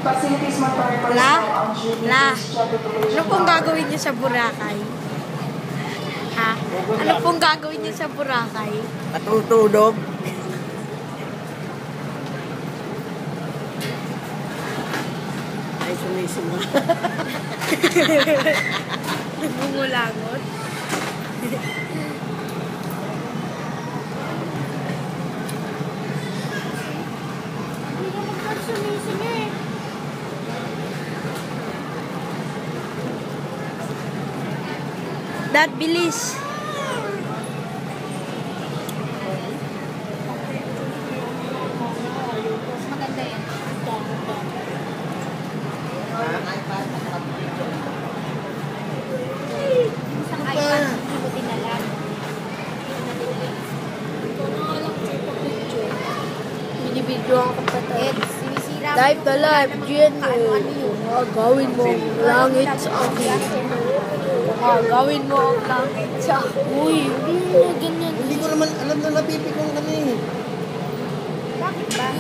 Ano pong gagawin niyo sa Boracay? Ha? Ano pong gagawin niyo sa Boracay? Matutulog. Ay, sumisima. Nagbungulangot. Dad, bilis. Maganda yan. Isang iPad, hindi mo dinalan. Binibidyo ako pa tayo. Sinisira mo. Live na live, Jen. Gawin mo ang langit sa akin. Gawin mo ang langit sa akin. Uy, ganyan. Hindi ko naman alam na napipikong kami. Bakit ba?